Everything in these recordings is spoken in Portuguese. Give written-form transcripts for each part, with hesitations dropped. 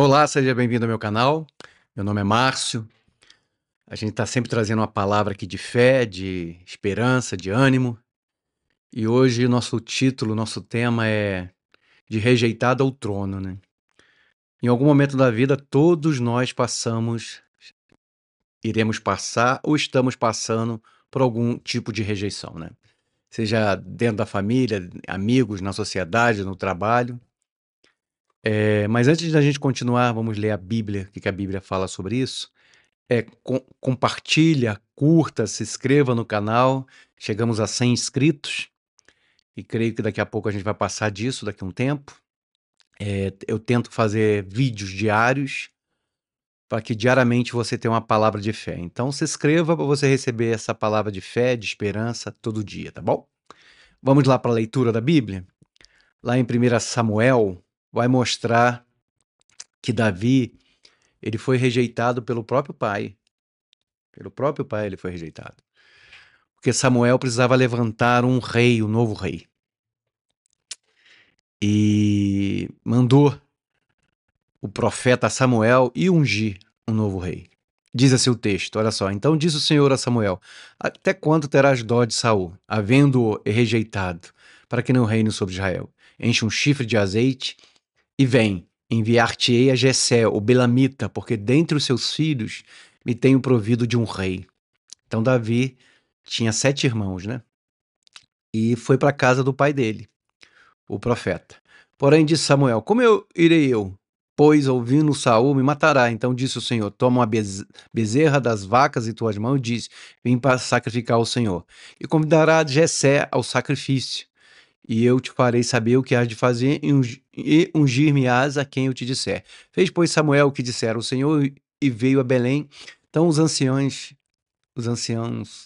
Olá, seja bem-vindo ao meu canal. Meu nome é Márcio. A gente está sempre trazendo uma palavra aqui de fé, de esperança, de ânimo. E hoje o nosso título, nosso tema é De Rejeitado ao Trono, né? Em algum momento da vida, todos nós iremos passar ou estamos passando por algum tipo de rejeição, né? Seja dentro da família, amigos, na sociedade, no trabalho. Mas antes da gente continuar, vamos ler a Bíblia, o que a Bíblia fala sobre isso. Compartilha, curta, se inscreva no canal. Chegamos a 100 inscritos e creio que daqui a pouco a gente vai passar disso, daqui a um tempo. Eu tento fazer vídeos diários para que diariamente você tenha uma palavra de fé. Então se inscreva para você receber essa palavra de fé, de esperança todo dia, tá bom? Vamos lá para a leitura da Bíblia? Lá em 1 Samuel vai mostrar que Davi, ele foi rejeitado pelo próprio pai. Pelo próprio pai ele foi rejeitado. Porque Samuel precisava levantar um rei, um novo rei. E mandou o profeta Samuel ir ungir um novo rei. Diz assim o texto, olha só. Então disse o Senhor a Samuel: Até quando terás dó de Saul, havendo-o rejeitado, para que não reine sobre Israel? Enche um chifre de azeite e vem, enviar-te-ei a Jessé, o Belamita, porque dentre os seus filhos me tenho provido de um rei. Então Davi tinha 7 irmãos, né? E foi para a casa do pai dele, o profeta. Porém disse Samuel: Como irei eu? Pois ouvindo Saul me matará. Então disse o Senhor: Toma uma bezerra das vacas em tuas mãos e diz: Vim para sacrificar ao Senhor. E convidará Jessé ao sacrifício. E eu te farei saber o que has de fazer e ungir-me-ás a quem eu te disser. Fez, pois, Samuel o que dissera o Senhor e veio a Belém. Então os anciãos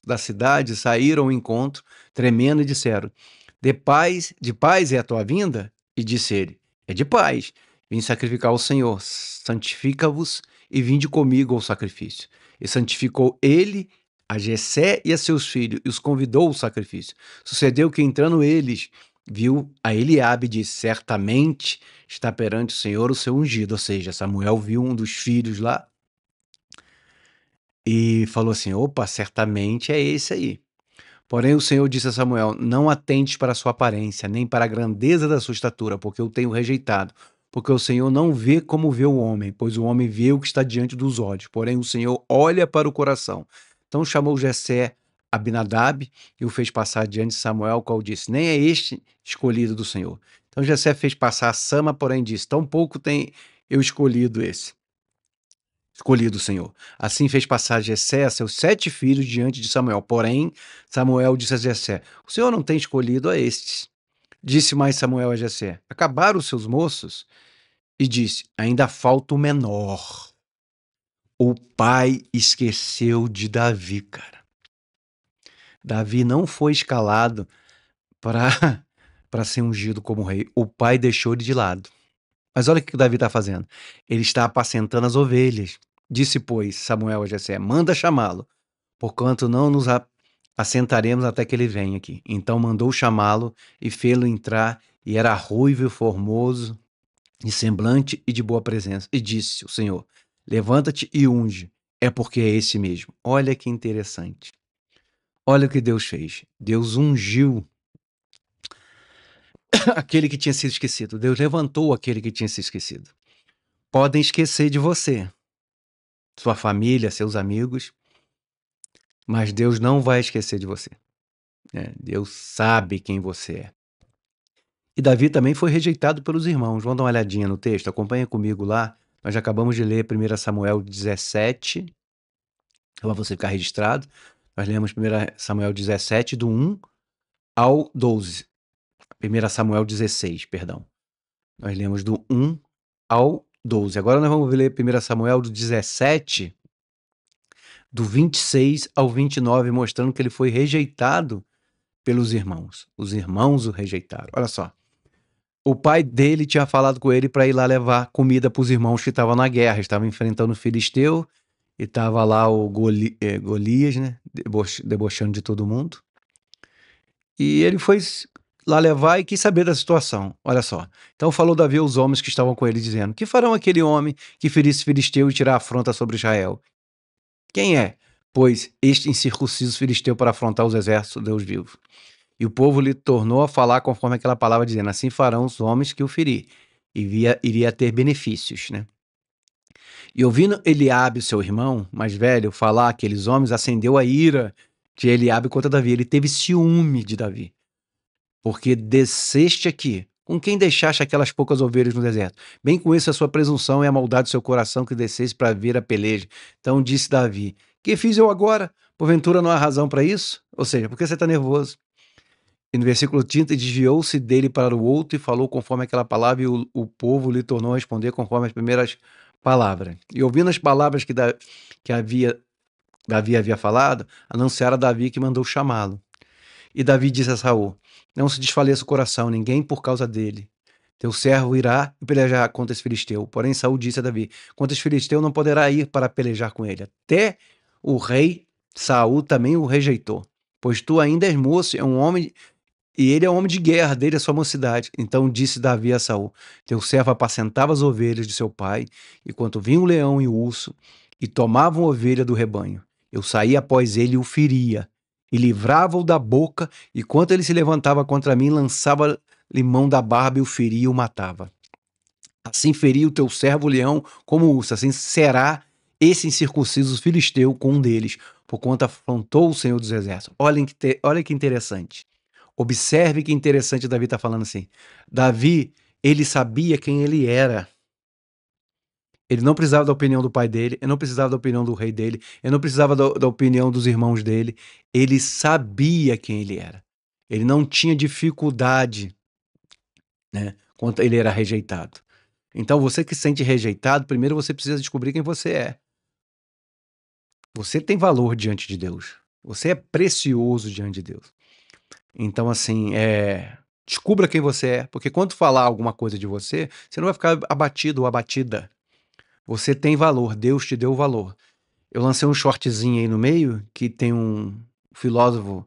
da cidade saíram ao encontro, tremendo, e disseram: De paz é a tua vinda? E disse ele: É de paz. Vim sacrificar ao Senhor. Santifica-vos e vinde comigo ao sacrifício. E santificou ele a Jessé e a seus filhos, e os convidou ao sacrifício. Sucedeu que, entrando eles, viu a Eliabe e disse: Certamente está perante o Senhor o seu ungido. Ou seja, Samuel viu um dos filhos lá e falou assim: Opa, certamente é esse aí. Porém, o Senhor disse a Samuel: Não atentes para a sua aparência, nem para a grandeza da sua estatura, porque eu tenho rejeitado. Porque o Senhor não vê como vê o homem, pois o homem vê o que está diante dos olhos. Porém, o Senhor olha para o coração. Então chamou Jessé Abinadab e o fez passar diante de Samuel, o qual disse: Nem é este escolhido do Senhor. Então Jessé fez passar a Sama, porém disse: Tampouco tem eu escolhido o Senhor. Assim fez passar Jessé a seus 7 filhos diante de Samuel. Porém, Samuel disse a Jessé: O Senhor não tem escolhido a estes. Disse mais Samuel a Jessé: Acabaram os seus moços? E disse: Ainda falta o menor. O pai esqueceu de Davi, cara. Davi não foi escalado para para ser ungido como rei. O pai deixou ele de lado. Mas olha o que Davi está fazendo. Ele está apacentando as ovelhas. Disse, pois, Samuel a Jessé: Manda chamá-lo, porquanto não nos assentaremos até que ele venha aqui. Então mandou chamá-lo e fê-lo entrar, e era ruivo e formoso, de semblante e de boa presença. E disse o Senhor: Levanta-te e unge, é porque é esse mesmo. Olha que interessante. Olha o que Deus fez. Deus ungiu aquele que tinha sido esquecido. Deus levantou aquele que tinha sido esquecido. Podem esquecer de você, sua família, seus amigos, mas Deus não vai esquecer de você, né? Deus sabe quem você é. E Davi também foi rejeitado pelos irmãos. Vamos dar uma olhadinha no texto? Acompanha comigo lá. Nós já acabamos de ler 1 Samuel 17, para você ficar registrado. Nós lemos 1 Samuel 17, do 1 ao 12. 1 Samuel 16, perdão. Nós lemos do 1 ao 12. Agora nós vamos ler 1 Samuel do 17, do 26 ao 29, mostrando que ele foi rejeitado pelos irmãos. Os irmãos o rejeitaram. Olha só. O pai dele tinha falado com ele para ir lá levar comida para os irmãos que estavam na guerra. Estavam enfrentando o Filisteu e estava lá o Golias, né? Debochando de todo mundo. E ele foi lá levar e quis saber da situação. Olha só. Então falou Davi aos homens que estavam com ele, dizendo: Que farão aquele homem que ferisse Filisteu e tirar afronta sobre Israel? Quem é, pois, este incircunciso filisteu para afrontar os exércitos de Deus vivo? E o povo lhe tornou a falar conforme aquela palavra, dizendo: Assim farão os homens que o ferir, e iria ter benefícios, né? E ouvindo Eliabe, seu irmão mais velho, falar aqueles homens, acendeu a ira de Eliabe contra Davi. Ele teve ciúme de Davi. Porque desceste aqui, com quem deixaste aquelas poucas ovelhas no deserto? Bem com isso a sua presunção e a maldade do seu coração que desceste para ver a peleja. Então disse Davi: Que fiz eu agora? Porventura não há razão para isso? Ou seja, por que você está nervoso? E no versículo 30, desviou-se dele para o outro e falou conforme aquela palavra, e o povo lhe tornou a responder conforme as primeiras palavras. E ouvindo as palavras que Davi havia falado, anunciaram a Davi que mandou chamá-lo. E Davi disse a Saul: Não se desfaleça o coração, ninguém por causa dele. Teu servo irá e pelejar contra esse filisteu. Porém, Saul disse a Davi: Contra esse filisteu não poderá ir para pelejar com ele. Até o rei Saul também o rejeitou. Pois tu ainda és moço, é um homem, e ele é homem de guerra, dele é sua mocidade. Então disse Davi a Saul: Teu servo apacentava as ovelhas de seu pai, e quando vinha o leão e o urso, e tomavam ovelha do rebanho, eu saía após ele e o feria, e livrava-o da boca, e quando ele se levantava contra mim, lançava-lhe mão da barba e o feria e o matava. Assim feria o teu servo leão como urso, assim será esse incircunciso filisteu com um deles, por quanto afrontou o Senhor dos Exércitos. Olha que interessante. Observe que interessante Davi está falando assim. Davi, ele sabia quem ele era. Ele não precisava da opinião do pai dele, ele não precisava da opinião do rei dele, ele não precisava da opinião dos irmãos dele. Ele sabia quem ele era. Ele não tinha dificuldade, né, quando ele era rejeitado. Então, você que se sente rejeitado, primeiro você precisa descobrir quem você é. Você tem valor diante de Deus. Você é precioso diante de Deus. Então, assim, descubra quem você é, porque quando falar alguma coisa de você, você não vai ficar abatido ou abatida. Você tem valor, Deus te deu valor. Eu lancei um shortzinho aí no meio, que tem um filósofo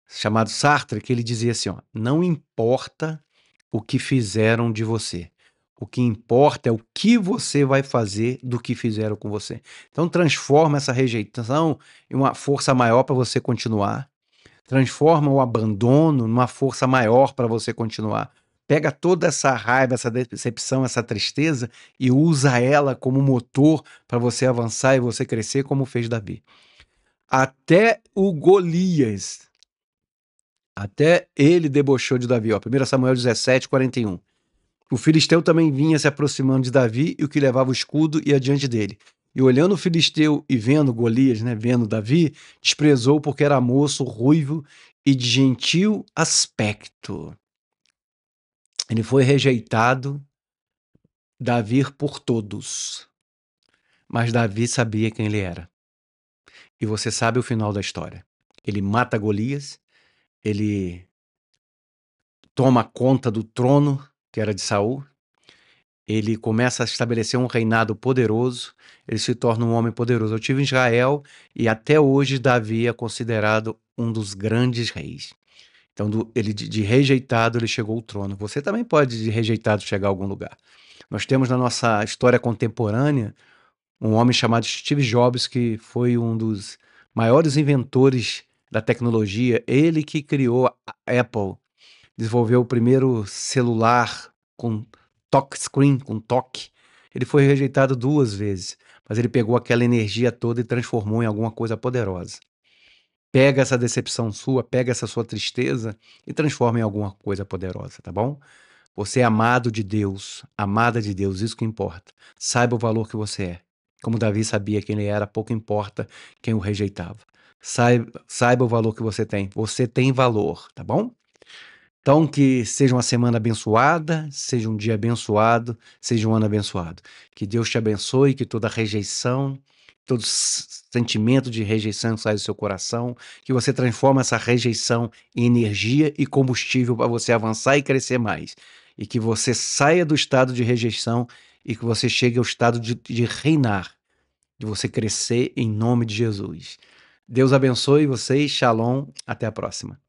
chamado Sartre, que ele dizia assim, ó: Não importa o que fizeram de você. O que importa é o que você vai fazer do que fizeram com você. Então transforma essa rejeição em uma força maior para você continuar. Transforma o abandono numa força maior para você continuar. Pega toda essa raiva, essa decepção, essa tristeza e usa ela como motor para você avançar e você crescer, como fez Davi. Até o Golias, até ele debochou de Davi. Ó, 1 Samuel 17, 41. O filisteu também vinha se aproximando de Davi, e o que levava o escudo ia diante dele. E olhando o filisteu e vendo Golias, né, vendo Davi, desprezou porque era moço, ruivo e de gentil aspecto. Ele foi rejeitado, Davi, por todos. Mas Davi sabia quem ele era. E você sabe o final da história. Ele mata Golias, ele toma conta do trono, que era de Saul. Ele começa a estabelecer um reinado poderoso, ele se torna um homem poderoso. Eu tive em Israel e até hoje Davi é considerado um dos grandes reis. Então, ele de rejeitado, ele chegou ao trono. Você também pode, de rejeitado, chegar a algum lugar. Nós temos na nossa história contemporânea um homem chamado Steve Jobs, que foi um dos maiores inventores da tecnologia. Ele que criou a Apple, desenvolveu o primeiro celular com touchscreen, com toque. Ele foi rejeitado 2 vezes, mas ele pegou aquela energia toda e transformou em alguma coisa poderosa. Pega essa decepção sua, pega essa sua tristeza e transforma em alguma coisa poderosa, tá bom? Você é amado de Deus, amada de Deus, isso que importa. Saiba o valor que você é. Como Davi sabia quem ele era, pouco importa quem o rejeitava. Saiba o valor que você tem. Você tem valor, tá bom? Então, que seja uma semana abençoada, seja um dia abençoado, seja um ano abençoado. Que Deus te abençoe, que toda rejeição, todo sentimento de rejeição saia do seu coração, que você transforme essa rejeição em energia e combustível para você avançar e crescer mais. E que você saia do estado de rejeição e que você chegue ao estado de reinar, de você crescer em nome de Jesus. Deus abençoe vocês, shalom, até a próxima.